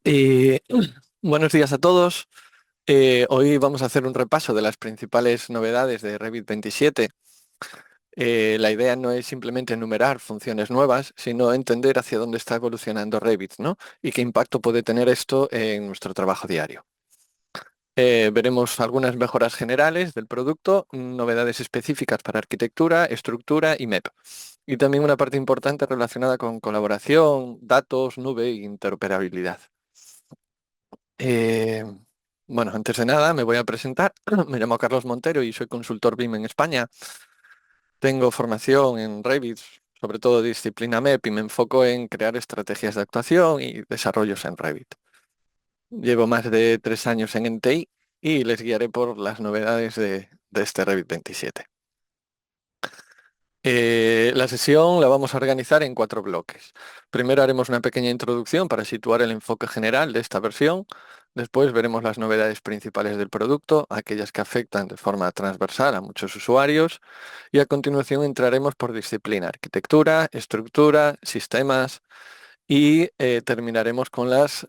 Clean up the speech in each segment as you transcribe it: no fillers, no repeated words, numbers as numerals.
Eh, Buenos días a todos. Hoy vamos a hacer un repaso de las principales novedades de Revit 27. La idea no es simplemente enumerar funciones nuevas, sino entender hacia dónde está evolucionando Revit, ¿no? Y qué impacto puede tener esto en nuestro trabajo diario. Veremos algunas mejoras generales del producto, novedades específicas para arquitectura, estructura y MEP. Y también una parte importante relacionada con colaboración, datos, nube e interoperabilidad. Eh, bueno, antes de nada me voy a presentar. Me llamo Carlos Montero y soy consultor BIM en España. Tengo formación en Revit, sobre todo disciplina MEP, y me enfoco en crear estrategias de actuación y desarrollos en Revit. Llevo más de 3 años en NTI y les guiaré por las novedades de este Revit 27. La sesión la vamos a organizar en 4 bloques. Primero haremos una pequeña introducción para situar el enfoque general de esta versión. Después veremos las novedades principales del producto, aquellas que afectan de forma transversal a muchos usuarios. Y a continuación entraremos por disciplina, arquitectura, estructura, sistemas y terminaremos con las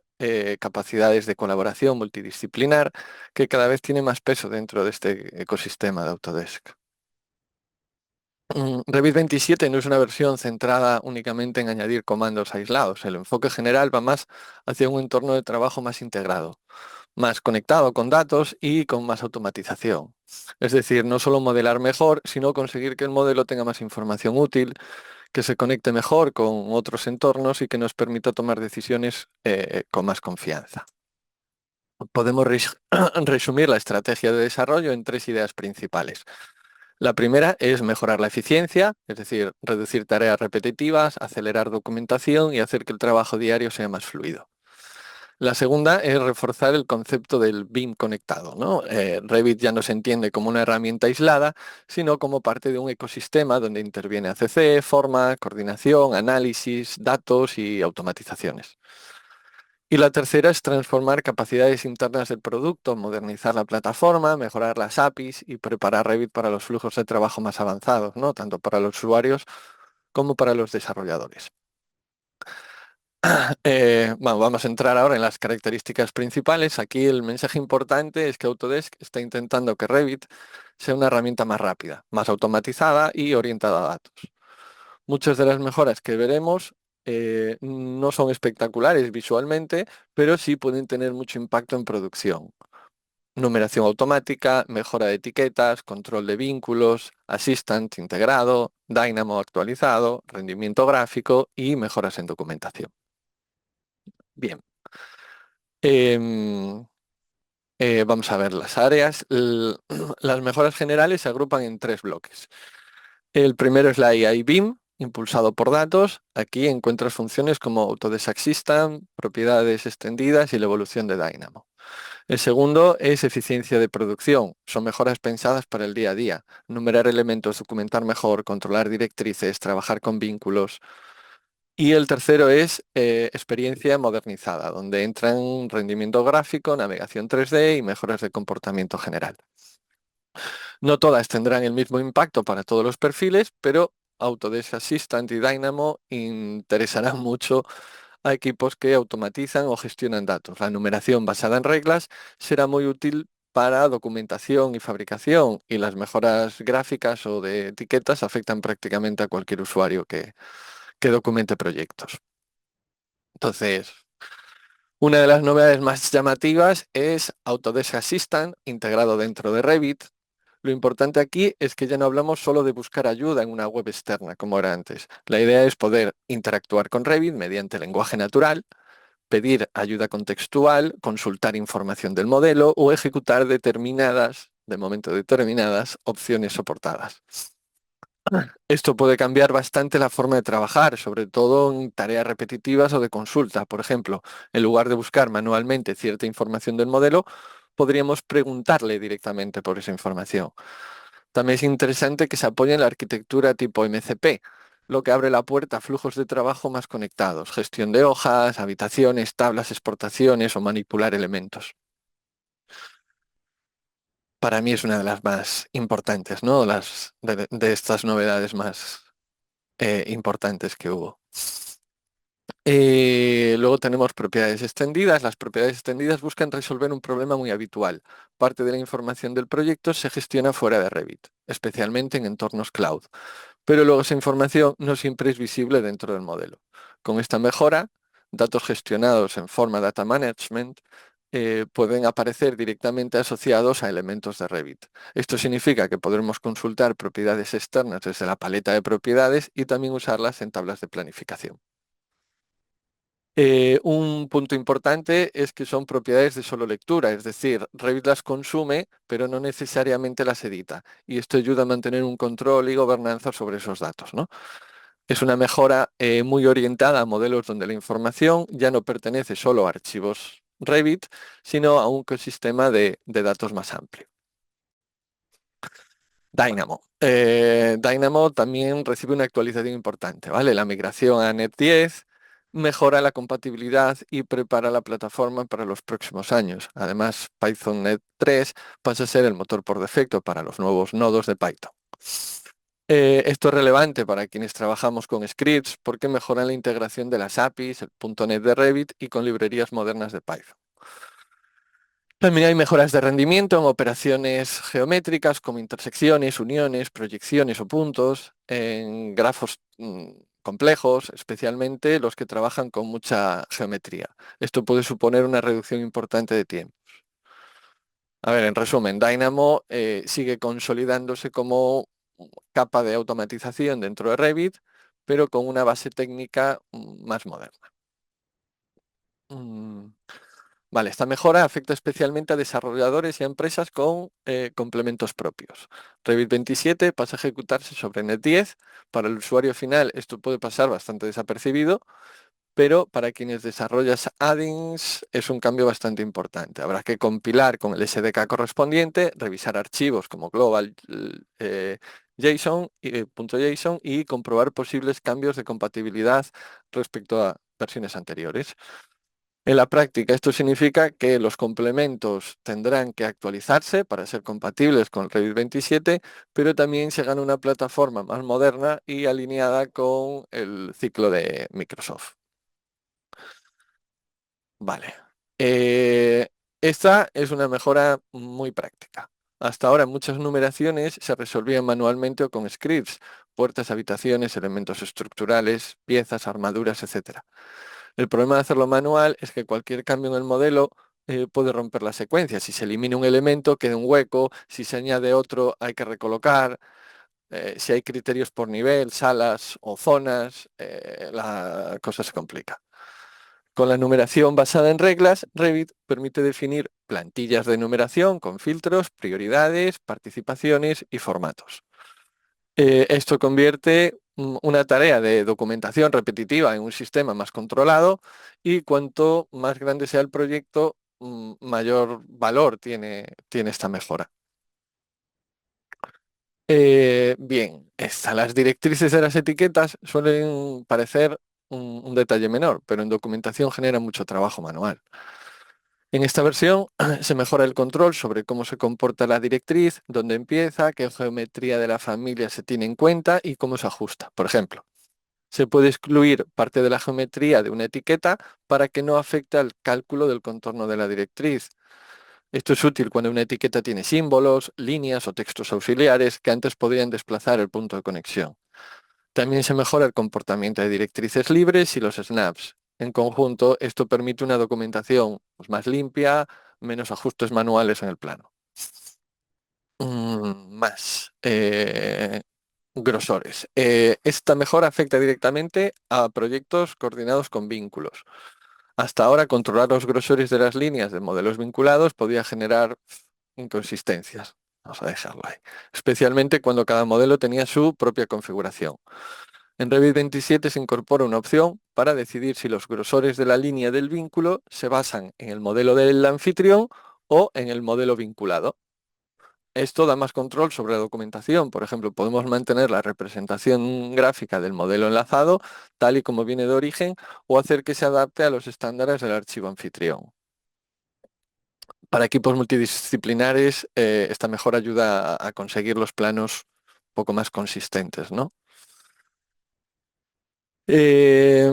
capacidades de colaboración multidisciplinar que cada vez tiene más peso dentro de este ecosistema de Autodesk. Revit 27 no es una versión centrada únicamente en añadir comandos aislados. El enfoque general va más hacia un entorno de trabajo más integrado, más conectado con datos y con más automatización. Es decir, no solo modelar mejor, sino conseguir que el modelo tenga más información útil, que se conecte mejor con otros entornos y que nos permita tomar decisiones con más confianza. Podemos resumir la estrategia de desarrollo en 3 ideas principales. La primera es mejorar la eficiencia, es decir, reducir tareas repetitivas, acelerar documentación y hacer que el trabajo diario sea más fluido. La segunda es reforzar el concepto del BIM conectado, ¿no? Revit ya no se entiende como una herramienta aislada, sino como parte de un ecosistema donde interviene ACC, forma, coordinación, análisis, datos y automatizaciones. Y la tercera es transformar capacidades internas del producto, modernizar la plataforma, mejorar las APIs y preparar Revit para los flujos de trabajo más avanzados, ¿no? Tanto para los usuarios como para los desarrolladores. Bueno, vamos a entrar ahora en las características principales. Aquí el mensaje importante es que Autodesk está intentando que Revit sea una herramienta más rápida, más automatizada y orientada a datos. Muchas de las mejoras que veremos no son espectaculares visualmente, pero sí pueden tener mucho impacto en producción. Numeración automática, mejora de etiquetas, control de vínculos, Assistant integrado, Dynamo actualizado, rendimiento gráfico y mejoras en documentación. Bien, em, vamos a ver las áreas. Las mejoras generales se agrupan en 3 bloques. El primero es la AI BIM, impulsado por datos. Aquí encuentras funciones como Autodesk Assistant, propiedades extendidas y la evolución de Dynamo. El segundo es eficiencia de producción. Son mejoras pensadas para el día a día. Numerar elementos, documentar mejor, controlar directrices, trabajar con vínculos. Y el tercero es experiencia modernizada, donde entran rendimiento gráfico, navegación 3D y mejoras de comportamiento general. No todas tendrán el mismo impacto para todos los perfiles, pero Autodesk Assistant y Dynamo interesarán mucho a equipos que automatizan o gestionan datos. La numeración basada en reglas será muy útil para documentación y fabricación, y las mejoras gráficas o de etiquetas afectan prácticamente a cualquier usuario que documente proyectos. Entonces, una de las novedades más llamativas es Autodesk Assistant integrado dentro de Revit. Lo importante aquí es que ya no hablamos solo de buscar ayuda en una web externa como era antes. La idea es poder interactuar con Revit mediante lenguaje natural, pedir ayuda contextual, consultar información del modelo o ejecutar de momento determinadas, opciones soportadas. Esto puede cambiar bastante la forma de trabajar, sobre todo en tareas repetitivas o de consulta. Por ejemplo, en lugar de buscar manualmente cierta información del modelo, podríamos preguntarle directamente por esa información. También es interesante que se apoye en la arquitectura tipo MCP, lo que abre la puerta a flujos de trabajo más conectados, gestión de hojas, habitaciones, tablas, exportaciones o manipular elementos. Para mí es una de las más importantes, ¿no? De estas novedades más importantes que hubo. Luego tenemos propiedades extendidas. Las propiedades extendidas buscan resolver un problema muy habitual. Parte de la información del proyecto se gestiona fuera de Revit, especialmente en entornos cloud, pero luego esa información no siempre es visible dentro del modelo. Con esta mejora, datos gestionados en forma data management pueden aparecer directamente asociados a elementos de Revit. Esto significa que podremos consultar propiedades externas desde la paleta de propiedades y también usarlas en tablas de planificación. Un punto importante es que son propiedades de solo lectura, es decir, Revit las consume, pero no necesariamente las edita. Y esto ayuda a mantener un control y gobernanza sobre esos datos, ¿no? Es una mejora muy orientada a modelos donde la información ya no pertenece solo a archivos Revit, sino a un ecosistema de datos más amplio. Dynamo. Dynamo también recibe una actualización importante, ¿vale? La migración a Net 10 mejora la compatibilidad y prepara la plataforma para los próximos años. Además, Python Net 3 pasa a ser el motor por defecto para los nuevos nodos de Python. Esto es relevante para quienes trabajamos con scripts porque mejoran la integración de las APIs, el .NET de Revit y con librerías modernas de Python. También hay mejoras de rendimiento en operaciones geométricas como intersecciones, uniones, proyecciones o puntos, en grafos complejos, especialmente los que trabajan con mucha geometría. Esto puede suponer una reducción importante de tiempo. A ver, en resumen, Dynamo sigue consolidándose como capa de automatización dentro de Revit, pero con una base técnica más moderna. Mm, Vale, esta mejora afecta especialmente a desarrolladores y a empresas con complementos propios. Revit 27 pasa a ejecutarse sobre Net 10. Para el usuario final esto puede pasar bastante desapercibido, pero para quienes desarrollan add-ins es un cambio bastante importante. Habrá que compilar con el SDK correspondiente, revisar archivos como global JSON, .json y comprobar posibles cambios de compatibilidad respecto a versiones anteriores. En la práctica, esto significa que los complementos tendrán que actualizarse para ser compatibles con Revit 27, pero también se gana una plataforma más moderna y alineada con el ciclo de Microsoft. Vale. Eh, Esta es una mejora muy práctica. Hasta ahora muchas numeraciones se resolvían manualmente o con scripts, puertas, habitaciones, elementos estructurales, piezas, armaduras, etc. El problema de hacerlo manual es que cualquier cambio en el modelo puede romper la secuencia. Si se elimina un elemento, queda un hueco. Si se añade otro, hay que recolocar. Si hay criterios por nivel, salas o zonas, la cosa se complica. Con la numeración basada en reglas, Revit permite definir plantillas de numeración con filtros, prioridades, participaciones y formatos. Esto convierte una tarea de documentación repetitiva en un sistema más controlado y cuanto más grande sea el proyecto, mayor valor tiene esta mejora. Bien, las directrices de las etiquetas suelen parecer un detalle menor, pero en documentación genera mucho trabajo manual. En esta versión se mejora el control sobre cómo se comporta la directriz, dónde empieza, qué geometría de la familia se tiene en cuenta y cómo se ajusta. Por ejemplo, se puede excluir parte de la geometría de una etiqueta para que no afecte al cálculo del contorno de la directriz. Esto es útil cuando una etiqueta tiene símbolos, líneas o textos auxiliares que antes podrían desplazar el punto de conexión. También se mejora el comportamiento de directrices libres y los snaps. En conjunto, esto permite una documentación más limpia, menos ajustes manuales en el plano. Más grosores. Esta mejora afecta directamente a proyectos coordinados con vínculos. Hasta ahora, controlar los grosores de las líneas de modelos vinculados podía generar inconsistencias. Vamos a dejarlo ahí. Especialmente cuando cada modelo tenía su propia configuración. En Revit 27 se incorpora una opción para decidir si los grosores de la línea del vínculo se basan en el modelo del anfitrión o en el modelo vinculado. Esto da más control sobre la documentación. Por ejemplo, podemos mantener la representación gráfica del modelo enlazado tal y como viene de origen o hacer que se adapte a los estándares del archivo anfitrión. Para equipos multidisciplinares, esta mejora ayuda a conseguir los planos un poco más consistentes, ¿no? Eh,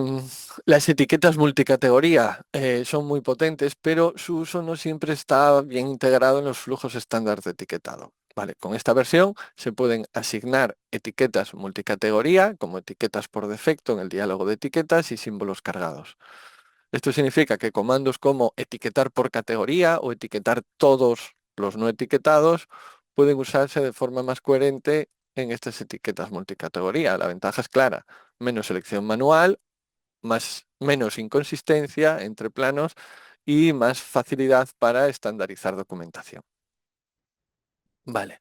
las etiquetas multicategoría son muy potentes, pero su uso no siempre está bien integrado en los flujos estándar de etiquetado. Vale, con esta versión se pueden asignar etiquetas multicategoría como etiquetas por defecto en el diálogo de etiquetas y símbolos cargados. Esto significa que comandos como etiquetar por categoría o etiquetar todos los no etiquetados pueden usarse de forma más coherente en estas etiquetas multicategoría. La ventaja es clara: menos selección manual, menos inconsistencia entre planos y más facilidad para estandarizar documentación. Vale.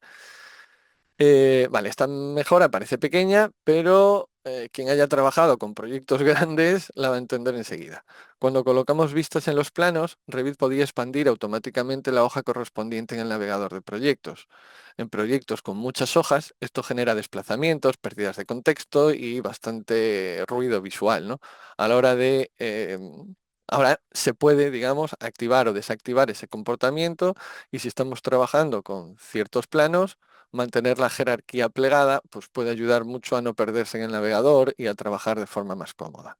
Vale, esta mejora parece pequeña, pero quien haya trabajado con proyectos grandes la va a entender enseguida. Cuando colocamos vistas en los planos, Revit podía expandir automáticamente la hoja correspondiente en el navegador de proyectos. En proyectos con muchas hojas, esto genera desplazamientos, pérdidas de contexto y bastante ruido visual, ¿no? A la hora de... ahora se puede, digamos, activar o desactivar ese comportamiento, y si estamos trabajando con ciertos planos, mantener la jerarquía plegada pues puede ayudar mucho a no perderse en el navegador y a trabajar de forma más cómoda,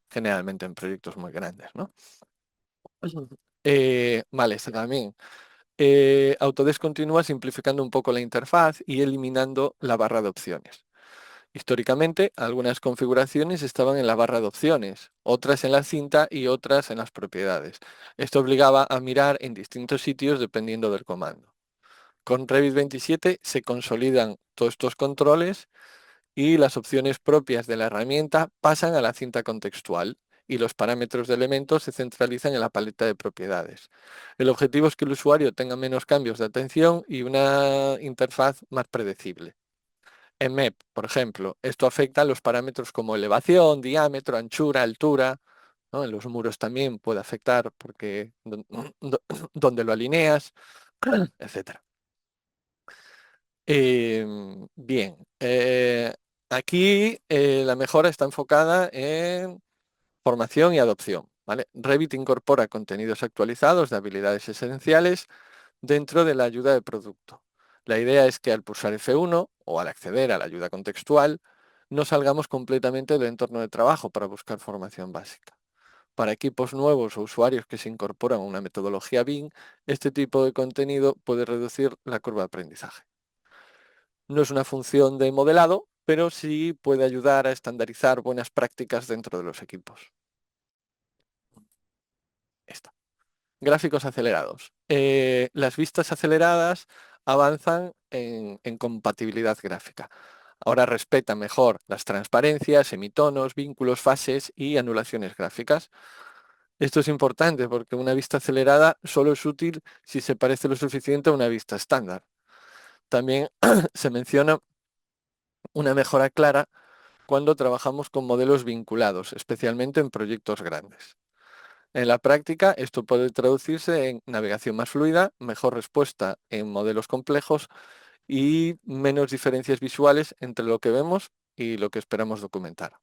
generalmente en proyectos muy grandes, ¿no? Ujú. Vale, esta también. Autodesk continúa simplificando un poco la interfaz y eliminando la barra de opciones. Históricamente, algunas configuraciones estaban en la barra de opciones, otras en la cinta y otras en las propiedades. Esto obligaba a mirar en distintos sitios dependiendo del comando. Con Revit 27 se consolidan todos estos controles y las opciones propias de la herramienta pasan a la cinta contextual, y los parámetros de elementos se centralizan en la paleta de propiedades. El objetivo es que el usuario tenga menos cambios de atención y una interfaz más predecible. En MEP, por ejemplo, esto afecta a los parámetros como elevación, diámetro, anchura, altura, ¿no? En los muros también puede afectar porque donde lo alineas, etcétera. Bien, aquí la mejora está enfocada en formación y adopción, ¿vale? Revit incorpora contenidos actualizados de habilidades esenciales dentro de la ayuda de producto. La idea es que al pulsar F1 o al acceder a la ayuda contextual, no salgamos completamente del entorno de trabajo para buscar formación básica. Para equipos nuevos o usuarios que se incorporan a una metodología BIM, este tipo de contenido puede reducir la curva de aprendizaje. No es una función de modelado, pero sí puede ayudar a estandarizar buenas prácticas dentro de los equipos. Esta. Gráficos acelerados. Las vistas aceleradas avanzan en compatibilidad gráfica. Ahora respeta mejor las transparencias, semitonos, vínculos, fases y anulaciones gráficas. Esto es importante porque una vista acelerada solo es útil si se parece lo suficiente a una vista estándar. También se menciona una mejora clara cuando trabajamos con modelos vinculados, especialmente en proyectos grandes. En la práctica, esto puede traducirse en navegación más fluida, mejor respuesta en modelos complejos y menos diferencias visuales entre lo que vemos y lo que esperamos documentar.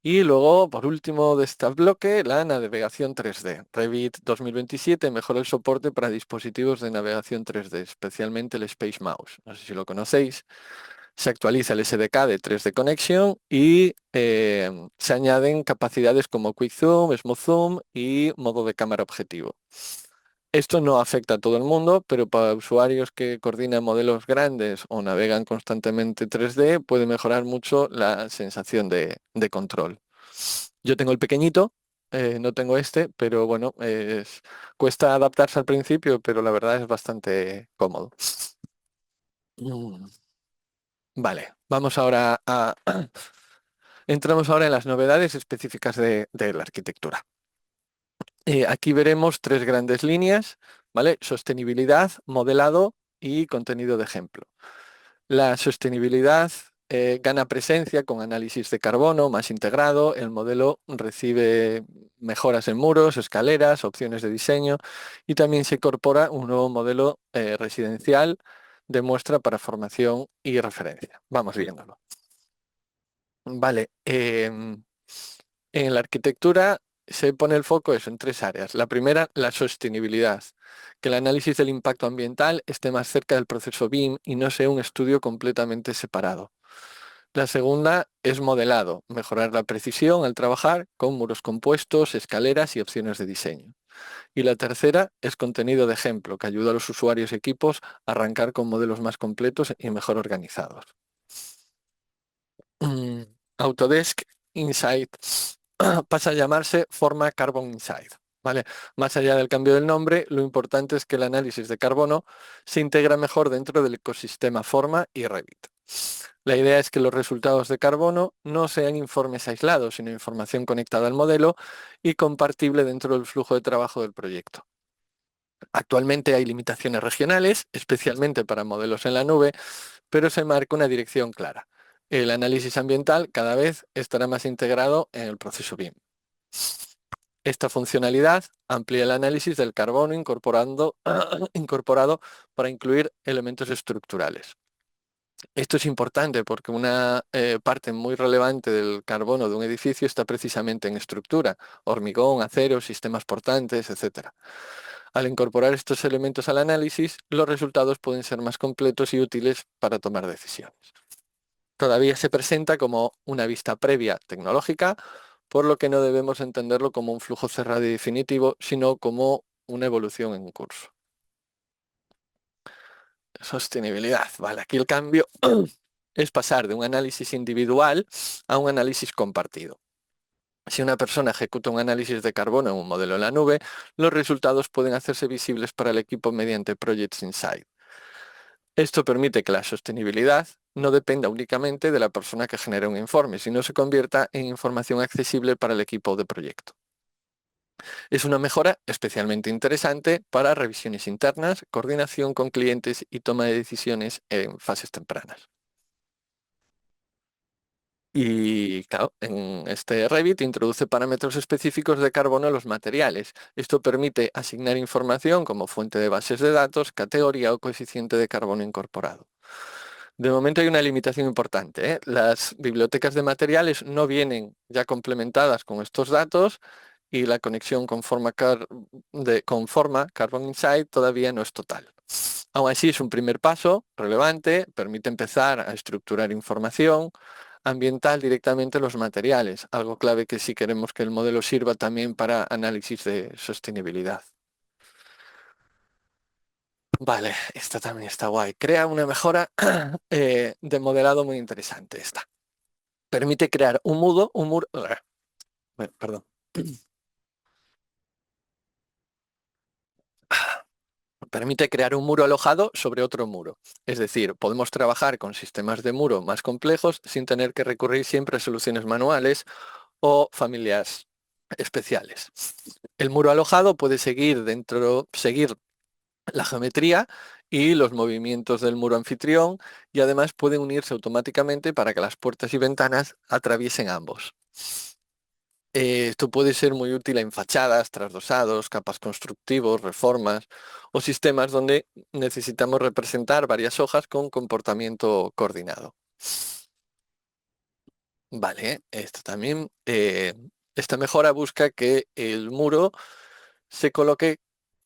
Y luego, por último de este bloque, la navegación 3D. Revit 2027 mejora el soporte para dispositivos de navegación 3D, especialmente el Space Mouse. No sé si lo conocéis. Se actualiza el SDK de 3D Connection y se añaden capacidades como Quick Zoom, Smooth Zoom y modo de cámara objetivo. Esto no afecta a todo el mundo, pero para usuarios que coordinan modelos grandes o navegan constantemente 3D, puede mejorar mucho la sensación de control. Yo tengo el pequeñito, no tengo este, pero bueno, cuesta adaptarse al principio, pero la verdad es bastante cómodo. Mm. Vale, vamos ahora a... Entramos ahora en las novedades específicas de la arquitectura. Aquí veremos tres grandes líneas, ¿vale? Sostenibilidad, modelado y contenido de ejemplo. La sostenibilidad gana presencia con análisis de carbono más integrado. El modelo recibe mejoras en muros, escaleras, opciones de diseño, y también se incorpora un nuevo modelo residencial de muestra para formación y referencia. Vamos viéndolo. Vale, en la arquitectura se pone el foco eso, en tres áreas. La primera, la sostenibilidad, que el análisis del impacto ambiental esté más cerca del proceso BIM y no sea un estudio completamente separado. La segunda es modelado, mejorar la precisión al trabajar con muros compuestos, escaleras y opciones de diseño. Y la tercera es contenido de ejemplo, que ayuda a los usuarios y equipos a arrancar con modelos más completos y mejor organizados. Mm, Autodesk Insight pasa a llamarse Forma Carbon Insight. ¿Vale? Más allá del cambio del nombre, lo importante es que el análisis de carbono se integra mejor dentro del ecosistema Forma y Revit. La idea es que los resultados de carbono no sean informes aislados, sino información conectada al modelo y compartible dentro del flujo de trabajo del proyecto. Actualmente hay limitaciones regionales, especialmente para modelos en la nube, pero se marca una dirección clara. El análisis ambiental cada vez estará más integrado en el proceso BIM. Esta funcionalidad amplía el análisis del carbono incorporado para incluir elementos estructurales. Esto es importante porque una parte muy relevante del carbono de un edificio está precisamente en estructura, hormigón, acero, sistemas portantes, etc. Al incorporar estos elementos al análisis, los resultados pueden ser más completos y útiles para tomar decisiones. Todavía se presenta como una vista previa tecnológica, por lo que no debemos entenderlo como un flujo cerrado y definitivo, sino como una evolución en curso. Sostenibilidad. Vale, aquí el cambio es pasar de un análisis individual a un análisis compartido. Si una persona ejecuta un análisis de carbono en un modelo en la nube, los resultados pueden hacerse visibles para el equipo mediante Projects Insight. Esto permite que la sostenibilidad no dependa únicamente de la persona que genera un informe, sino se convierta en información accesible para el equipo de proyecto. Es una mejora especialmente interesante para revisiones internas, coordinación con clientes y toma de decisiones en fases tempranas. Y claro, en este Revit introduce parámetros específicos de carbono en los materiales. Esto permite asignar información como fuente de bases de datos, categoría o coeficiente de carbono incorporado. De momento hay una limitación importante, ¿eh? Las bibliotecas de materiales no vienen ya complementadas con estos datos y la conexión con Forma Carbon Insight todavía no es total. Aún así es un primer paso relevante, permite empezar a estructurar información ambiental directamente en los materiales, algo clave que si queremos que el modelo sirva también para análisis de sostenibilidad. Vale, esta también está guay. Crea una mejora de modelado muy interesante esta. Permite crear un muro, bueno, perdón. Permite crear un muro alojado sobre otro muro. Es decir, podemos trabajar con sistemas de muro más complejos sin tener que recurrir siempre a soluciones manuales o familias especiales. El muro alojado puede seguir la geometría y los movimientos del muro anfitrión y además pueden unirse automáticamente para que las puertas y ventanas atraviesen ambos. Esto puede ser muy útil en fachadas, trasdosados, capas constructivos, reformas o sistemas donde necesitamos representar varias hojas con comportamiento coordinado. Vale, esto también. Esta mejora busca que el muro se coloque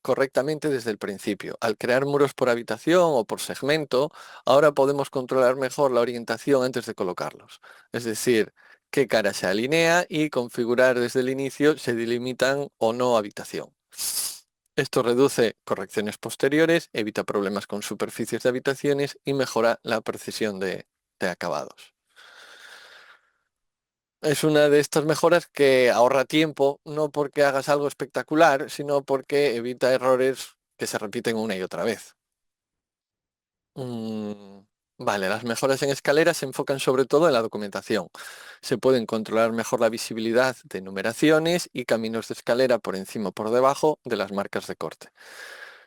correctamente desde el principio. Al crear muros por habitación o por segmento, ahora podemos controlar mejor la orientación antes de colocarlos. Es decir, qué cara se alinea y configurar desde el inicio si delimitan o no habitación. Esto reduce correcciones posteriores, evita problemas con superficies de habitaciones y mejora la precisión de acabados. Es una de estas mejoras que ahorra tiempo, no porque hagas algo espectacular, sino porque evita errores que se repiten una y otra vez. Mm, vale, las mejoras en escaleras se enfocan sobre todo en la documentación. Se pueden controlar mejor la visibilidad de numeraciones y caminos de escalera por encima o por debajo de las marcas de corte.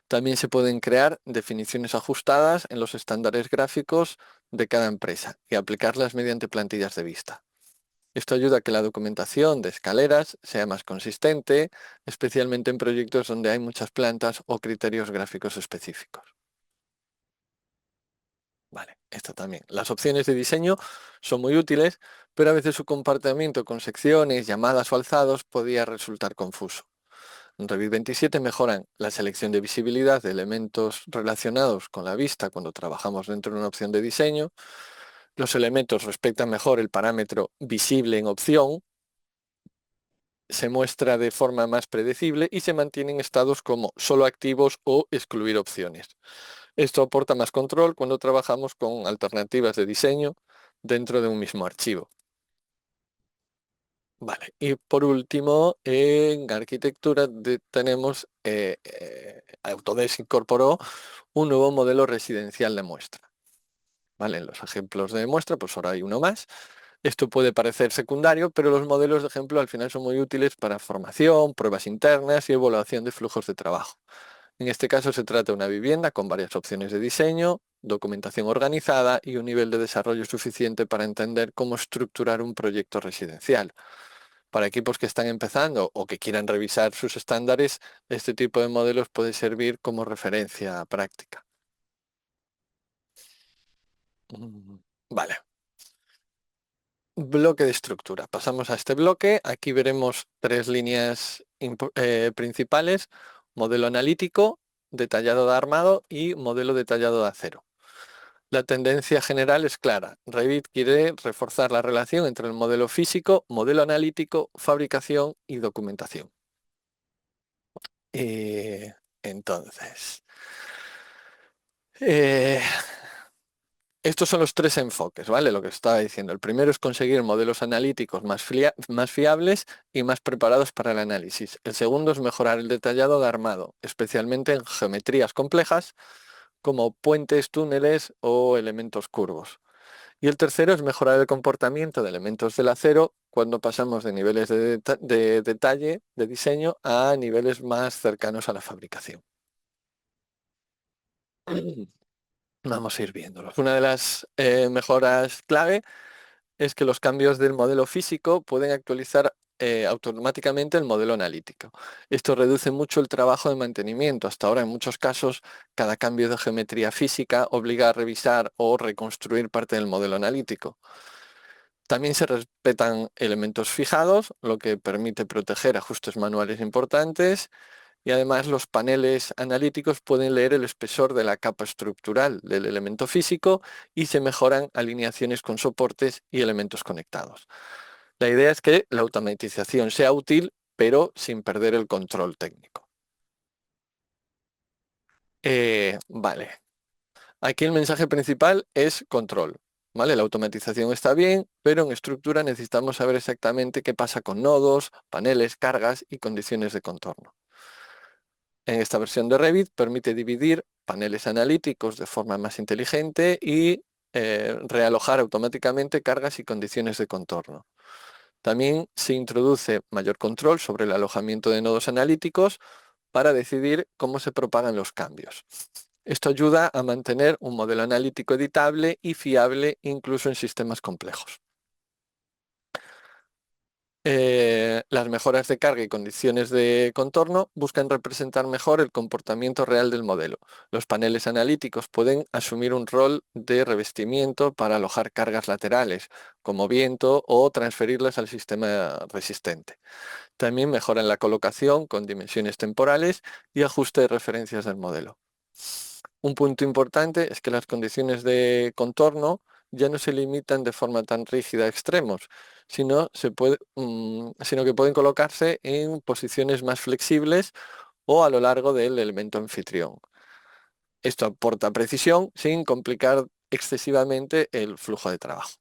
También se pueden crear definiciones ajustadas en los estándares gráficos de cada empresa y aplicarlas mediante plantillas de vista. Esto ayuda a que la documentación de escaleras sea más consistente, especialmente en proyectos donde hay muchas plantas o criterios gráficos específicos. Vale, esto también. Las opciones de diseño son muy útiles, pero a veces su comportamiento con secciones, llamadas o alzados podía resultar confuso. En Revit 27 mejoran la selección de visibilidad de elementos relacionados con la vista cuando trabajamos dentro de una opción de diseño. Los elementos respetan mejor el parámetro visible en opción, se muestra de forma más predecible y se mantienen estados como solo activos o excluir opciones. Esto aporta más control cuando trabajamos con alternativas de diseño dentro de un mismo archivo. Vale, y por último, en arquitectura tenemos Autodesk incorporó un nuevo modelo residencial de muestra. ¿Vale? En los ejemplos de muestra, pues ahora hay uno más. Esto puede parecer secundario, pero los modelos de ejemplo al final son muy útiles para formación, pruebas internas y evaluación de flujos de trabajo. En este caso se trata de una vivienda con varias opciones de diseño, documentación organizada y un nivel de desarrollo suficiente para entender cómo estructurar un proyecto residencial. Para equipos que están empezando o que quieran revisar sus estándares, este tipo de modelos puede servir como referencia práctica. Vale. Bloque de estructura. Pasamos a este bloque. Aquí veremos tres líneas principales: modelo analítico, detallado de armado y modelo detallado de acero. La tendencia general es clara. Revit quiere reforzar la relación entre el modelo físico, modelo analítico, fabricación y documentación. Entonces, eh, estos son los tres enfoques, ¿vale? Lo que estaba diciendo. El primero es conseguir modelos analíticos más fiables y más preparados para el análisis. El segundo es mejorar el detallado de armado, especialmente en geometrías complejas como puentes, túneles o elementos curvos. Y el tercero es mejorar el comportamiento de elementos del acero cuando pasamos de niveles de detalle, de diseño, a niveles más cercanos a la fabricación. Vamos a ir viéndolos. Una de las mejoras clave es que los cambios del modelo físico pueden actualizar automáticamente el modelo analítico. Esto reduce mucho el trabajo de mantenimiento. Hasta ahora, en muchos casos, cada cambio de geometría física obliga a revisar o reconstruir parte del modelo analítico. También se respetan elementos fijados, lo que permite proteger ajustes manuales importantes, y además los paneles analíticos pueden leer el espesor de la capa estructural del elemento físico y se mejoran alineaciones con soportes y elementos conectados. La idea es que la automatización sea útil, pero sin perder el control técnico. Vale, aquí el mensaje principal es control. ¿Vale? La automatización está bien, pero en estructura necesitamos saber exactamente qué pasa con nodos, paneles, cargas y condiciones de contorno. En esta versión de Revit permite dividir paneles analíticos de forma más inteligente y realojar automáticamente cargas y condiciones de contorno. También se introduce mayor control sobre el alojamiento de nodos analíticos para decidir cómo se propagan los cambios. Esto ayuda a mantener un modelo analítico editable y fiable incluso en sistemas complejos. Las mejoras de carga y condiciones de contorno buscan representar mejor el comportamiento real del modelo. Los paneles analíticos pueden asumir un rol de revestimiento para alojar cargas laterales, como viento, o transferirlas al sistema resistente. También mejoran la colocación con dimensiones temporales y ajuste de referencias del modelo. Un punto importante es que las condiciones de contorno ya no se limitan de forma tan rígida a extremos, sino que pueden colocarse en posiciones más flexibles o a lo largo del elemento anfitrión. Esto aporta precisión sin complicar excesivamente el flujo de trabajo.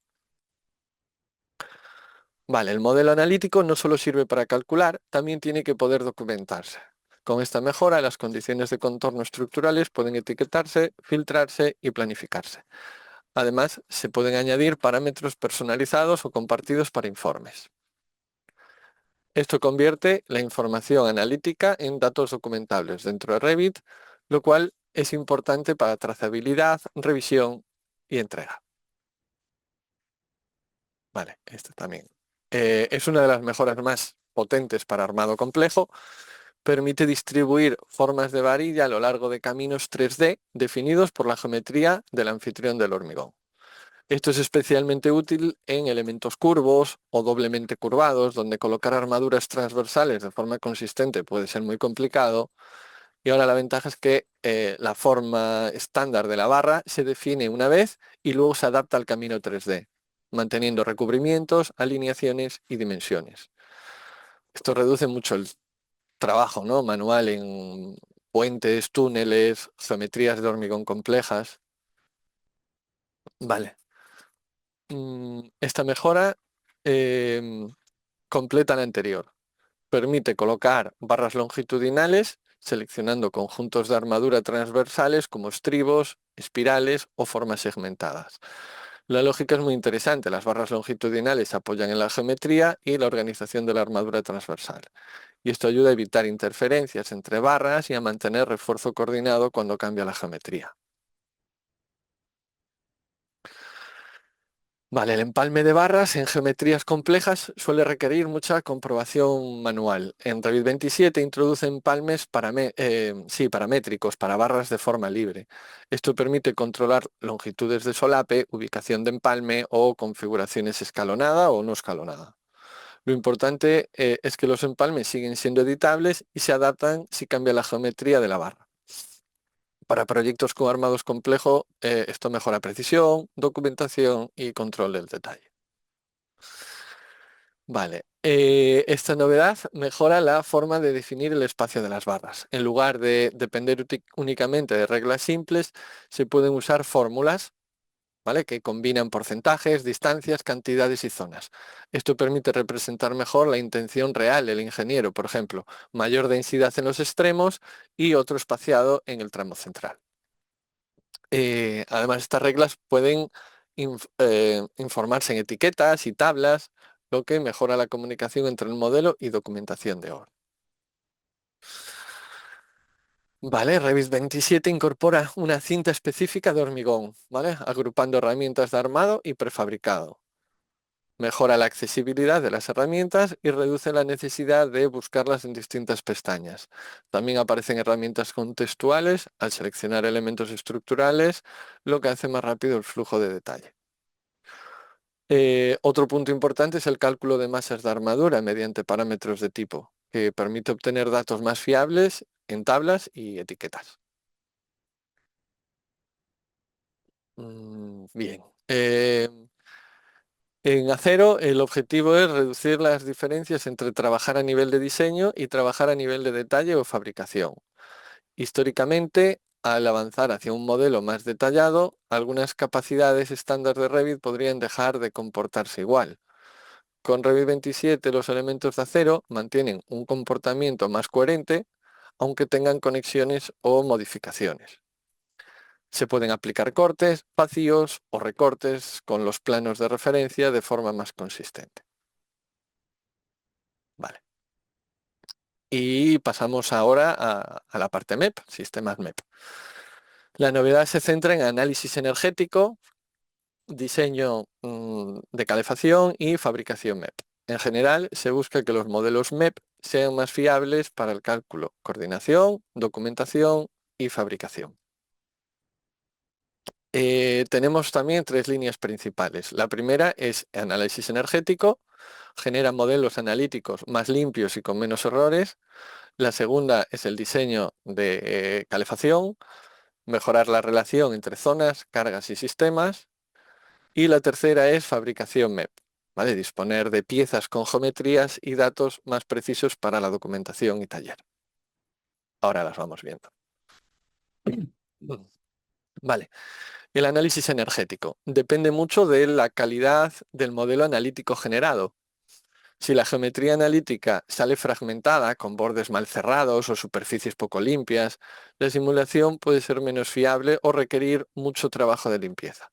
Vale, el modelo analítico no solo sirve para calcular, también tiene que poder documentarse. Con esta mejora, las condiciones de contorno estructurales pueden etiquetarse, filtrarse y planificarse. Además, se pueden añadir parámetros personalizados o compartidos para informes. Esto convierte la información analítica en datos documentables dentro de Revit, lo cual es importante para trazabilidad, revisión y entrega. Vale, esto también. Es una de las mejoras más potentes para armado complejo. Permite distribuir formas de varilla a lo largo de caminos 3D definidos por la geometría del anfitrión del hormigón. Esto es especialmente útil en elementos curvos o doblemente curvados, donde colocar armaduras transversales de forma consistente puede ser muy complicado, Y ahora la ventaja es que la forma estándar de la barra se define una vez y luego se adapta al camino 3D, manteniendo recubrimientos, alineaciones y dimensiones. Esto reduce mucho el trabajo, ¿no? Manual en puentes, túneles, geometrías de hormigón complejas. Vale. Esta mejora em, completa la anterior. Permite colocar barras longitudinales seleccionando conjuntos de armadura transversales como estribos, espirales o formas segmentadas. La lógica es muy interesante. Las barras longitudinales apoyan en la geometría y la organización de la armadura transversal. Y esto ayuda a evitar interferencias entre barras y a mantener refuerzo coordinado cuando cambia la geometría. Vale, el empalme de barras en geometrías complejas suele requerir mucha comprobación manual. En Revit 27 introduce empalmes paramétricos para barras de forma libre. Esto permite controlar longitudes de solape, ubicación de empalme o configuraciones escalonada o no escalonada. Lo importante es que los empalmes siguen siendo editables y se adaptan si cambia la geometría de la barra. Para proyectos con armados complejos, esto mejora precisión, documentación y control del detalle. Vale, esta novedad mejora la forma de definir el espacio de las barras. En lugar de depender únicamente de reglas simples, se pueden usar fórmulas, ¿vale? Que combinan porcentajes, distancias, cantidades y zonas. Esto permite representar mejor la intención real del ingeniero, por ejemplo, mayor densidad en los extremos y otro espaciado en el tramo central. Además, estas reglas pueden informarse en etiquetas y tablas, lo que mejora la comunicación entre el modelo y documentación de obra. Vale, Revit 27 incorpora una cinta específica de hormigón, ¿vale? Agrupando herramientas de armado y prefabricado. Mejora la accesibilidad de las herramientas y reduce la necesidad de buscarlas en distintas pestañas. También aparecen herramientas contextuales al seleccionar elementos estructurales, lo que hace más rápido el flujo de detalle. Otro punto importante es el cálculo de masas de armadura mediante parámetros de tipo, que permite obtener datos más fiables en tablas y etiquetas. Bien. En acero, el objetivo es reducir las diferencias entre trabajar a nivel de diseño y trabajar a nivel de detalle o fabricación. Históricamente, al avanzar hacia un modelo más detallado, algunas capacidades estándar de Revit podrían dejar de comportarse igual. Con Revit 27 los elementos de acero mantienen un comportamiento más coherente, aunque tengan conexiones o modificaciones. Se pueden aplicar cortes, vacíos o recortes con los planos de referencia de forma más consistente. Vale. Y pasamos ahora a la parte MEP, sistemas MEP. La novedad se centra en análisis energético, diseño de calefacción y fabricación MEP. En general, se busca que los modelos MEP sean más fiables para el cálculo, coordinación, documentación y fabricación. Tenemos también tres líneas principales. La primera es análisis energético, genera modelos analíticos más limpios y con menos errores. La segunda es el diseño de calefacción, mejorar la relación entre zonas, cargas y sistemas. Y la tercera es fabricación MEP, ¿vale? Disponer de piezas con geometrías y datos más precisos para la documentación y taller. Ahora las vamos viendo. Vale, el análisis energético depende mucho de la calidad del modelo analítico generado. Si la geometría analítica sale fragmentada, con bordes mal cerrados o superficies poco limpias, la simulación puede ser menos fiable o requerir mucho trabajo de limpieza.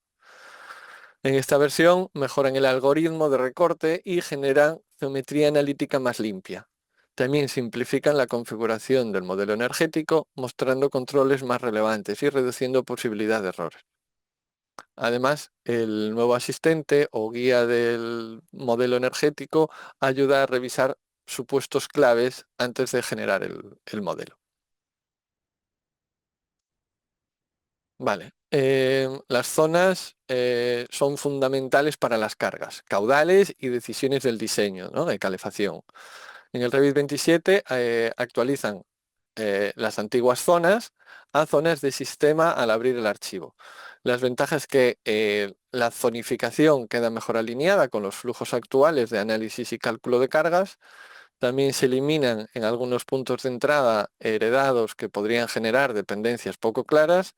En esta versión mejoran el algoritmo de recorte y generan geometría analítica más limpia. También simplifican la configuración del modelo energético, mostrando controles más relevantes y reduciendo posibilidad de errores. Además, el nuevo asistente o guía del modelo energético ayuda a revisar supuestos claves antes de generar el modelo. Vale. Las zonas son fundamentales para las cargas, caudales y decisiones del diseño, ¿no? De calefacción. En el Revit 27 actualizan las antiguas zonas a zonas de sistema al abrir el archivo. Las ventajas es que la zonificación queda mejor alineada con los flujos actuales de análisis y cálculo de cargas. También se eliminan en algunos puntos de entrada heredados que podrían generar dependencias poco claras.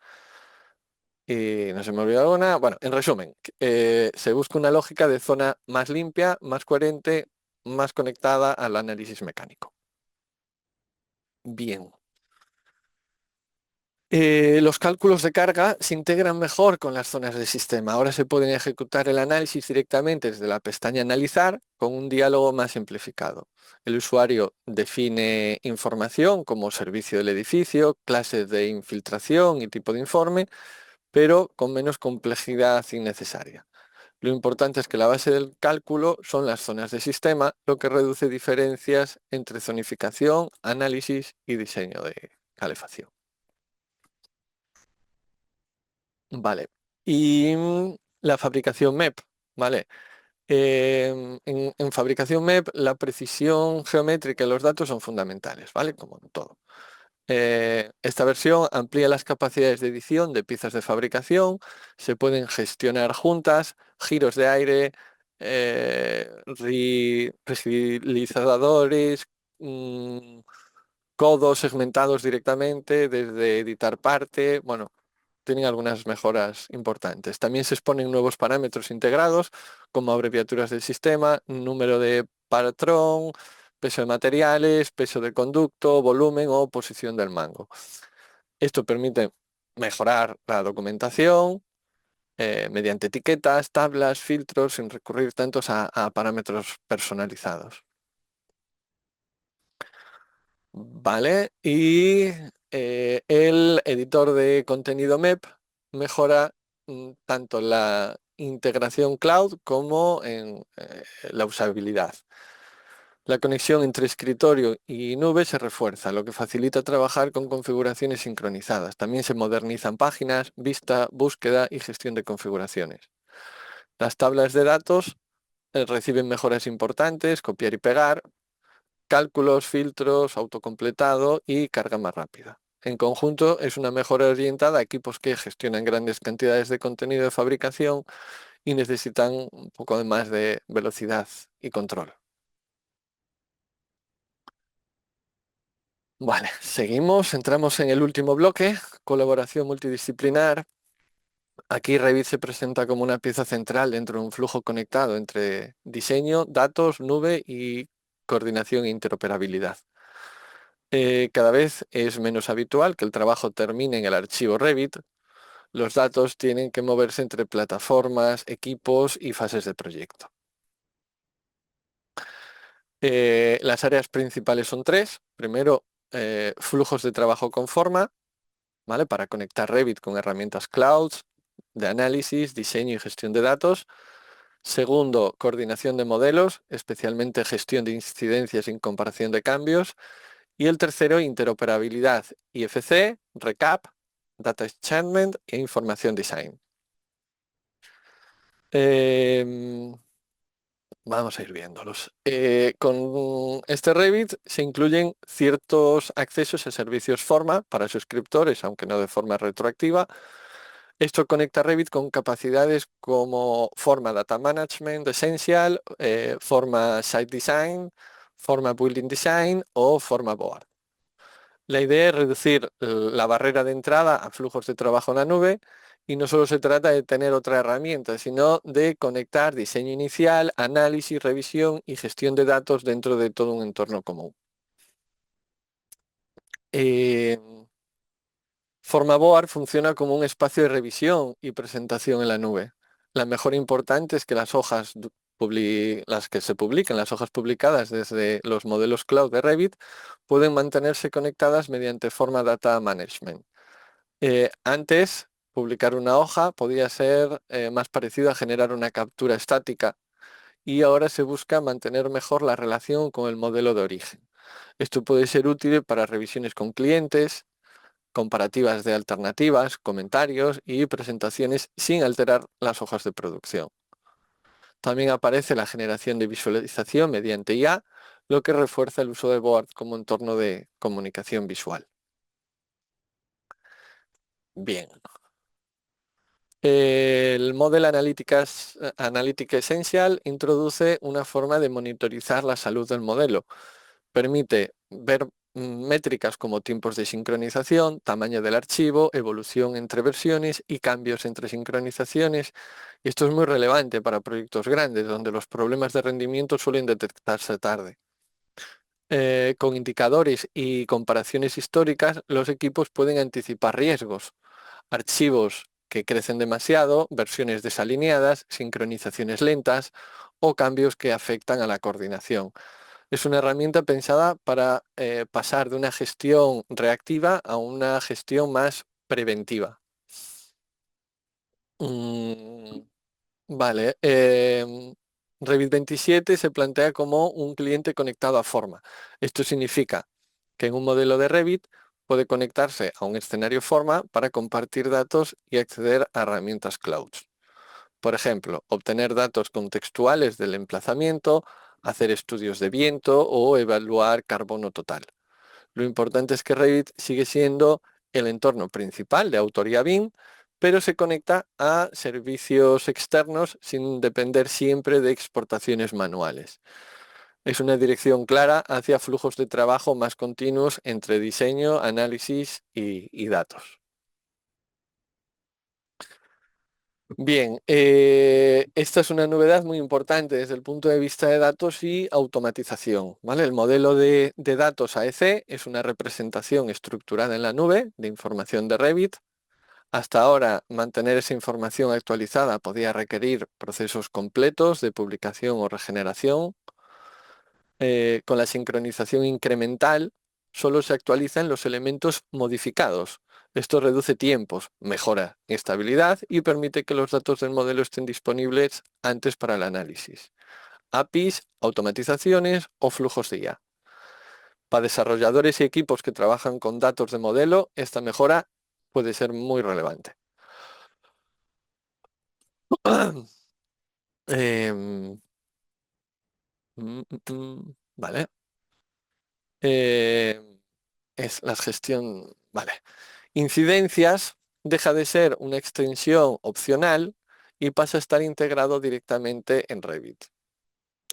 Y no se me olvidó alguna. Bueno, en resumen, se busca una lógica de zona más limpia, más coherente, más conectada al análisis mecánico. Bien. Los cálculos de carga se integran mejor con las zonas de sistema. Ahora se pueden ejecutar el análisis directamente desde la pestaña Analizar con un diálogo más simplificado. El usuario define información como servicio del edificio, clases de infiltración y tipo de informe, pero con menos complejidad innecesaria. Lo importante es que la base del cálculo son las zonas de sistema, lo que reduce diferencias entre zonificación, análisis y diseño de calefacción. Vale. Y la fabricación MEP, ¿vale? En fabricación MEP, la precisión geométrica y los datos son fundamentales, ¿vale? Como en todo. Esta versión amplía las capacidades de edición de piezas de fabricación, se pueden gestionar juntas, giros de aire, resilizadores, codos segmentados directamente desde editar parte, bueno, tienen algunas mejoras importantes. También se exponen nuevos parámetros integrados como abreviaturas del sistema, número de patrón, peso de materiales, peso del conducto, volumen o posición del mango. Esto permite mejorar la documentación mediante etiquetas, tablas, filtros, sin recurrir tantos a parámetros personalizados. Vale, y el editor de contenido MEP mejora tanto la integración cloud como en la usabilidad. La conexión entre escritorio y nube se refuerza, lo que facilita trabajar con configuraciones sincronizadas. También se modernizan páginas, vista, búsqueda y gestión de configuraciones. Las tablas de datos reciben mejoras importantes, copiar y pegar, cálculos, filtros, autocompletado y carga más rápida. En conjunto, es una mejora orientada a equipos que gestionan grandes cantidades de contenido de fabricación y necesitan un poco más de velocidad y control. Vale, seguimos, entramos en el último bloque, colaboración multidisciplinar. Aquí Revit se presenta como una pieza central dentro de un flujo conectado entre diseño, datos, nube y coordinación e interoperabilidad. Cada vez es menos habitual que el trabajo termine en el archivo Revit. Los datos tienen que moverse entre plataformas, equipos y fases de proyecto. Las áreas principales son tres. Primero, flujos de trabajo con forma, ¿vale? Para conectar Revit con herramientas clouds de análisis, diseño y gestión de datos. Segundo, coordinación de modelos, especialmente gestión de incidencias y comparación de cambios. Y el tercero, interoperabilidad, IFC, Recap, Data Enchantment e Información Design. Em, Vamos a ir viéndolos. Con este Revit se incluyen ciertos accesos a servicios Forma para suscriptores, aunque no de forma retroactiva. Esto conecta Revit con capacidades como Forma Data Management Essential, Forma Site Design, Forma Building Design o Forma Board. La idea es reducir la barrera de entrada a flujos de trabajo en la nube y no solo se trata de tener otra herramienta, sino de conectar diseño inicial, análisis, revisión y gestión de datos dentro de todo un entorno común. Eh, Formaboard funciona como un espacio de revisión y presentación en la nube. La mejor importante es que las hojas las que se publican, las hojas publicadas desde los modelos cloud de Revit, pueden mantenerse conectadas mediante Forma Data Management. Antes, publicar una hoja podía ser más parecido a generar una captura estática y ahora se busca mantener mejor la relación con el modelo de origen. Esto puede ser útil para revisiones con clientes, comparativas de alternativas, comentarios y presentaciones sin alterar las hojas de producción. También aparece la generación de visualización mediante IA, lo que refuerza el uso de Board como entorno de comunicación visual. Bien. El Model Analytic Essential introduce una forma de monitorizar la salud del modelo. Permite ver métricas como tiempos de sincronización, tamaño del archivo, evolución entre versiones y cambios entre sincronizaciones. Y esto es muy relevante para proyectos grandes, donde los problemas de rendimiento suelen detectarse tarde. Con indicadores y comparaciones históricas, los equipos pueden anticipar riesgos, archivos que crecen demasiado, versiones desalineadas, sincronizaciones lentas o cambios que afectan a la coordinación. Es una herramienta pensada para pasar de una gestión reactiva a una gestión más preventiva. Mm, vale. Revit 27 se plantea como un cliente conectado a Forma. Esto significa que en un modelo de Revit puede conectarse a un escenario Forma para compartir datos y acceder a herramientas clouds. Por ejemplo, obtener datos contextuales del emplazamiento, hacer estudios de viento o evaluar carbono total. Lo importante es que Revit sigue siendo el entorno principal de autoría BIM, pero se conecta a servicios externos sin depender siempre de exportaciones manuales. Es una dirección clara hacia flujos de trabajo más continuos entre diseño, análisis y datos. Bien, esta es una novedad muy importante desde el punto de vista de datos y automatización, ¿vale? El modelo de datos AEC es una representación estructurada en la nube de información de Revit. Hasta ahora, mantener esa información actualizada podía requerir procesos completos de publicación o regeneración. Con la sincronización incremental, solo se actualizan los elementos modificados. Esto reduce tiempos, mejora estabilidad y permite que los datos del modelo estén disponibles antes para el análisis. APIs, automatizaciones o flujos de IA. Para desarrolladores y equipos que trabajan con datos de modelo, esta mejora puede ser muy relevante. Em, vale. Es la gestión. Vale. Incidencias deja de ser una extensión opcional y pasa a estar integrado directamente en Revit.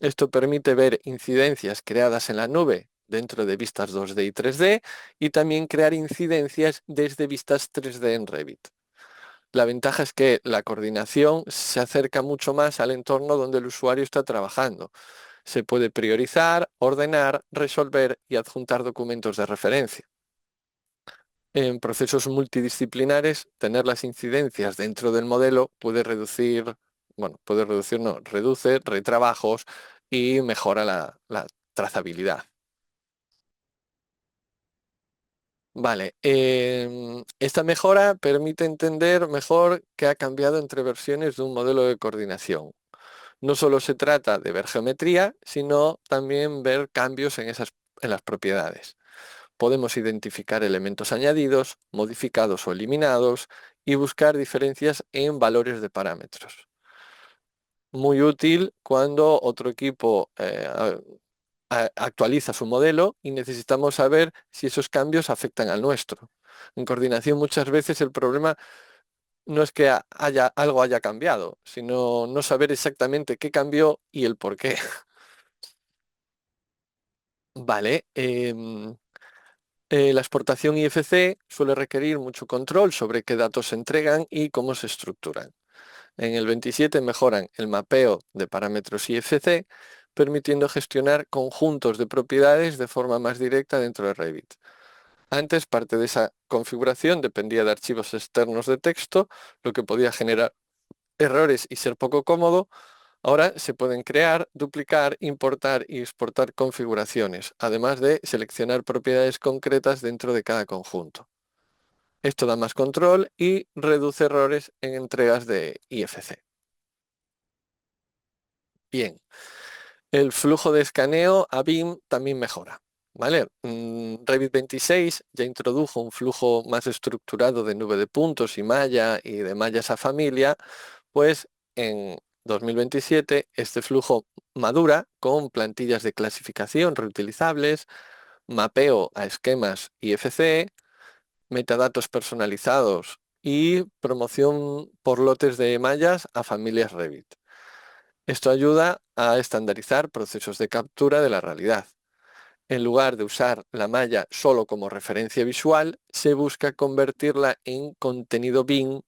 Esto permite ver incidencias creadas en la nube dentro de vistas 2D y 3D y también crear incidencias desde vistas 3D en Revit. La ventaja es que la coordinación se acerca mucho más al entorno donde el usuario está trabajando. Se puede priorizar, ordenar, resolver y adjuntar documentos de referencia. En procesos multidisciplinares, tener las incidencias dentro del modelo puede reducir, bueno, puede reducir, no, reduce retrabajos y mejora la trazabilidad. Vale, esta mejora permite entender mejor qué ha cambiado entre versiones de un modelo de coordinación. No solo se trata de ver geometría, sino también ver cambios en las propiedades. Podemos identificar elementos añadidos, modificados o eliminados y buscar diferencias en valores de parámetros. Muy útil cuando otro equipo actualiza su modelo y necesitamos saber si esos cambios afectan al nuestro. En coordinación muchas veces el problema no es que algo haya cambiado, sino no saber exactamente qué cambió y el por qué. Vale. La exportación IFC suele requerir mucho control sobre qué datos se entregan y cómo se estructuran. En el 27 mejoran el mapeo de parámetros IFC, permitiendo gestionar conjuntos de propiedades de forma más directa dentro de Revit. Antes, parte de esa configuración dependía de archivos externos de texto, lo que podía generar errores y ser poco cómodo. Ahora se pueden crear, duplicar, importar y exportar configuraciones, además de seleccionar propiedades concretas dentro de cada conjunto. Esto da más control y reduce errores en entregas de IFC. Bien, el flujo de escaneo a BIM también mejora. ¿Vale? Revit 26 ya introdujo un flujo más estructurado de nube de puntos y malla y de mallas a familia, pues en 2027 este flujo madura con plantillas de clasificación reutilizables, mapeo a esquemas IFC, metadatos personalizados y promoción por lotes de mallas a familias Revit. Esto ayuda a estandarizar procesos de captura de la realidad. En lugar de usar la malla solo como referencia visual, se busca convertirla en contenido BIM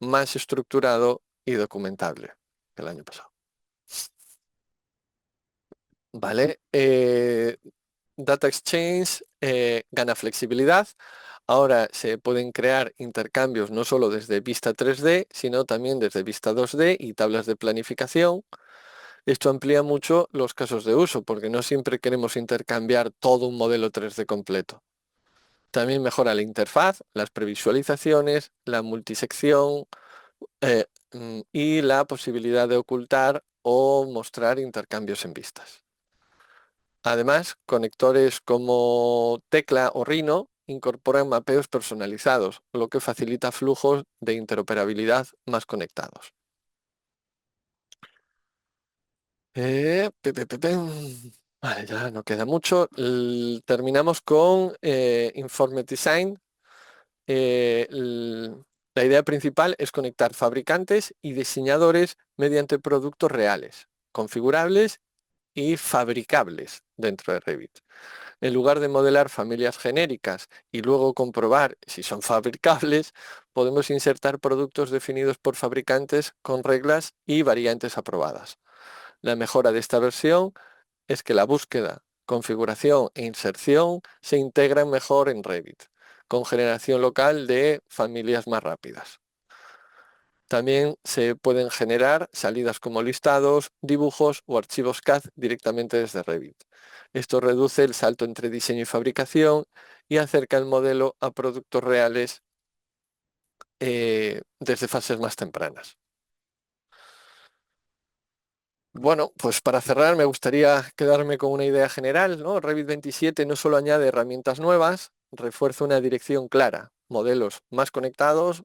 más estructurado y documentable que el año pasado. ¿Vale? Data Exchange gana flexibilidad. Ahora se pueden crear intercambios no solo desde vista 3D, sino también desde vista 2D y tablas de planificación. Esto amplía mucho los casos de uso, porque no siempre queremos intercambiar todo un modelo 3D completo. También mejora la interfaz, las previsualizaciones, la multisección y la posibilidad de ocultar o mostrar intercambios en vistas. Además, conectores como Tecla o Rhino incorporan mapeos personalizados, lo que facilita flujos de interoperabilidad más conectados. Vale, ya no queda mucho. Terminamos con Informed Design. La idea principal es conectar fabricantes y diseñadores mediante productos reales, configurables y fabricables dentro de Revit. En lugar de modelar familias genéricas y luego comprobar si son fabricables, podemos insertar productos definidos por fabricantes con reglas y variantes aprobadas. La mejora de esta versión es que la búsqueda, configuración e inserción se integran mejor en Revit, con generación local de familias más rápidas. También se pueden generar salidas como listados, dibujos o archivos CAD directamente desde Revit. Esto reduce el salto entre diseño y fabricación y acerca el modelo a productos reales desde fases más tempranas. Bueno, pues para cerrar me gustaría quedarme con una idea general, ¿no? Revit 27 no solo añade herramientas nuevas, refuerza una dirección clara, modelos más conectados,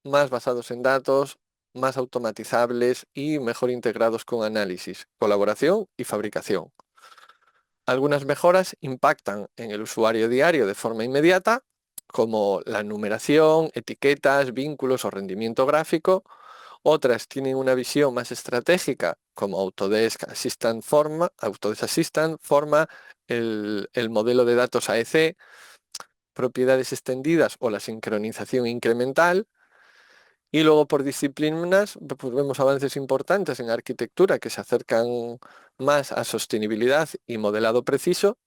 más basados en datos, más automatizables y mejor integrados con análisis, colaboración y fabricación. Algunas mejoras impactan en el usuario diario de forma inmediata, como la numeración, etiquetas, vínculos o rendimiento gráfico. Otras tienen una visión más estratégica, como Autodesk Assistant forma el modelo de datos AEC, propiedades extendidas o la sincronización incremental. Y luego por disciplinas, pues vemos avances importantes en arquitectura que se acercan más a sostenibilidad y modelado preciso.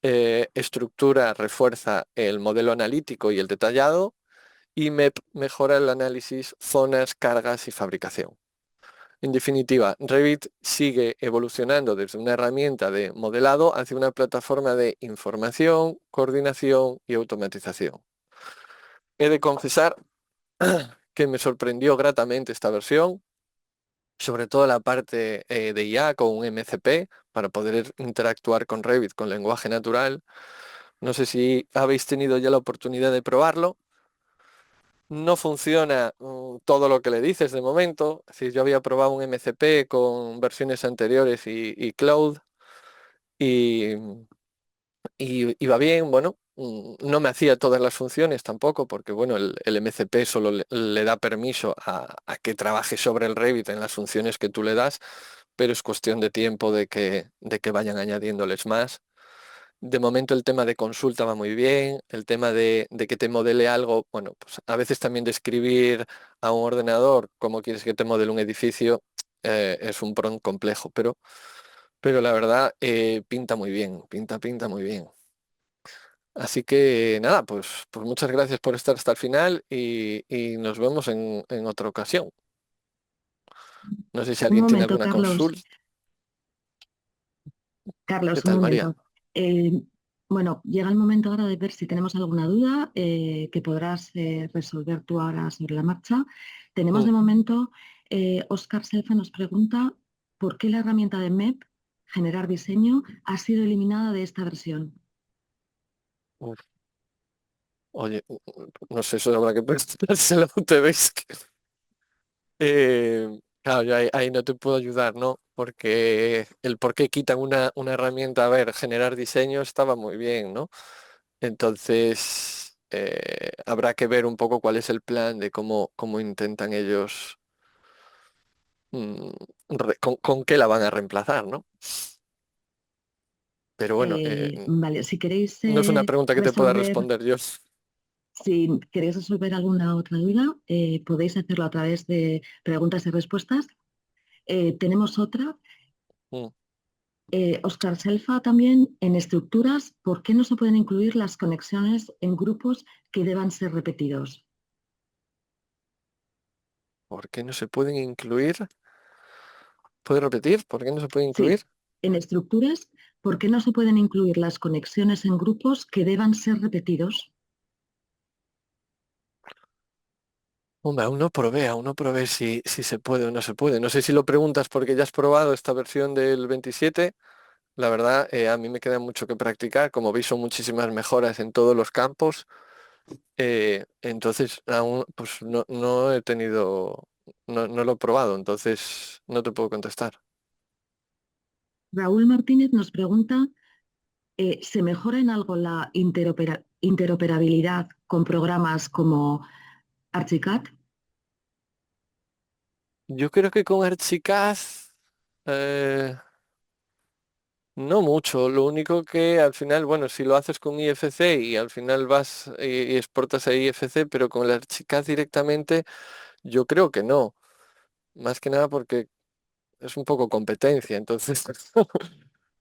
Estructura refuerza el modelo analítico y el detallado. Y MEP mejora el análisis, zonas, cargas y fabricación. En definitiva, Revit sigue evolucionando desde una herramienta de modelado hacia una plataforma de información, coordinación y automatización. He de confesar que me sorprendió gratamente esta versión, sobre todo la parte de IA con un MCP para poder interactuar con Revit con lenguaje natural. No sé si habéis tenido ya la oportunidad de probarlo. No funciona todo lo que le dices de momento. Es decir, yo había probado un MCP con versiones anteriores y Cloud y, y iba bien. Bueno, no me hacía todas las funciones tampoco porque bueno, el MCP solo le da permiso a que trabaje sobre el Revit en las funciones que tú le das, pero es cuestión de tiempo de que vayan añadiéndoles más. De momento el tema de consulta va muy bien, el tema de que te modele algo, bueno, pues a veces también de escribir a un ordenador cómo quieres que te modele un edificio es un PROM complejo, pero la verdad pinta muy bien, pinta muy bien. Así que nada, pues muchas gracias por estar hasta el final y nos vemos en otra ocasión. No sé si Un alguien tiene momento, alguna Carlos. consulta. ¿Qué Carlos, un tal, María? momento. Eh, bueno, llega el momento ahora de ver si tenemos alguna duda que podrás resolver tú ahora sobre la marcha. Tenemos Mm, de momento, Oscar Selfa nos pregunta por qué la herramienta de MEP, generar diseño, ha sido eliminada de esta versión. uf, Oye, no sé, eso habrá que preguntárselo a Autodesk. Claro, yo ahí no te puedo ayudar, ¿no? Porque el por qué quitan una herramienta, a ver, generar diseño estaba muy bien, ¿no? Entonces, habrá que ver un poco cuál es el plan de cómo intentan ellos, mm, con qué la van a reemplazar, ¿no? Pero bueno, Vale, si queréis no es una pregunta que te pueda resolver, responder yo. si queréis resolver alguna otra duda, podéis hacerlo a través de preguntas y respuestas. Tenemos otra. Mm, Oscar Selfa también en estructuras, ¿por qué no se pueden incluir las conexiones en grupos que deban ser repetidos? ¿Por qué no se pueden incluir? ¿Puedes repetir? ¿Por qué no se puede incluir? Sí, en estructuras, ¿por qué no se pueden incluir las conexiones en grupos que deban ser repetidos? Hombre, aún no probé si se puede o no se puede. No sé si lo preguntas porque ya has probado esta versión del 27. La verdad, a mí me queda mucho que practicar. Como veis, son muchísimas mejoras en todos los campos. Entonces, aún pues no he tenido, no lo he probado, entonces no te puedo contestar. Raúl Martínez nos pregunta, ¿se mejora en algo la interoperabilidad con programas como Archicad? Yo creo que con Archicad eh, no mucho. Lo único que al final, bueno, si lo haces con IFC y al final vas y exportas a IFC, pero con el Archicad directamente, yo creo que no. Más que nada porque es un poco competencia, entonces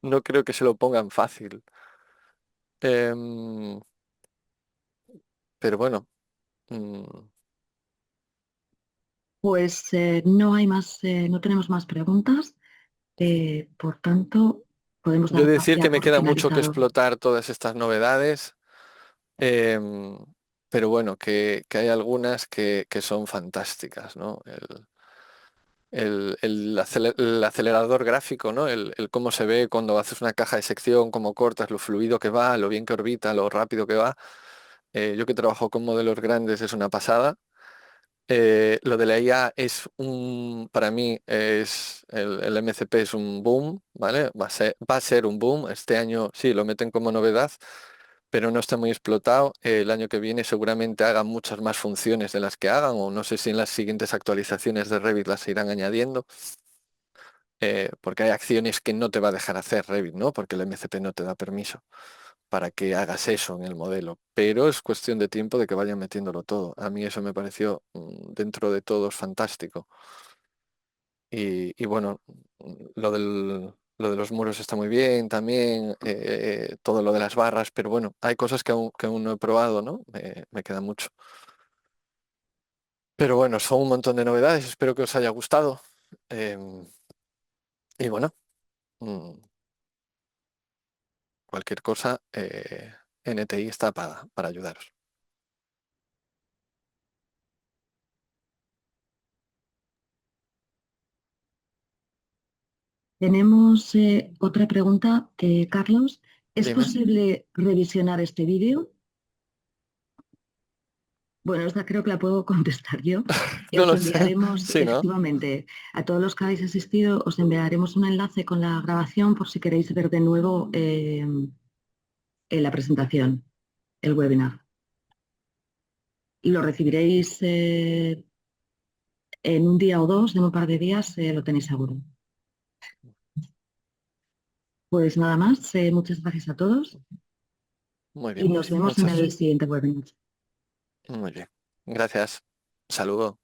no creo que se lo pongan fácil. Em, pero bueno. mm, Pues no hay más, no tenemos más preguntas, por tanto, podemos Yo he dar de decir que ya me por queda mucho que finalizado. explotar todas estas novedades, em, pero bueno, que hay algunas que son fantásticas, ¿no? El acelerador gráfico, ¿no? El cómo se ve cuando haces una caja de sección, cómo cortas, lo fluido que va, lo bien que orbita, lo rápido que va. Yo que trabajo con modelos grandes es una pasada. Lo de la IA para mí el MCP es un boom, ¿vale? Va a ser un boom. Este año sí, lo meten como novedad, pero no está muy explotado. El año que viene seguramente hagan muchas más funciones de las que hagan, o no sé si en las siguientes actualizaciones de Revit las irán añadiendo, porque hay acciones que no te va a dejar hacer Revit, ¿no? Porque el MCP no te da permiso para que hagas eso en el modelo, pero es cuestión de tiempo de que vayan metiéndolo todo. A mí eso me pareció dentro de todo fantástico. Y bueno, lo de los muros está muy bien también, todo lo de las barras, pero bueno, hay cosas que aún no he probado, ¿no? Me queda mucho. Pero bueno, son un montón de novedades, espero que os haya gustado. Em, y bueno, mm, cualquier cosa, NTI está para ayudaros. Tenemos otra pregunta, Carlos. ¿Es Dime. posible revisionar este vídeo? Bueno, esta creo que la puedo contestar yo. No Os lo sé. enviaremos, Sí, ¿no? efectivamente, a todos los que habéis asistido, os enviaremos un enlace con la grabación por si queréis ver de nuevo la presentación, el webinar. Lo recibiréis en un día o dos, en un par de días, lo tenéis seguro. Pues nada más, muchas gracias a todos Muy y bien. nos vemos en Muchas. el siguiente webinar. Muy bien. Gracias. Saludo.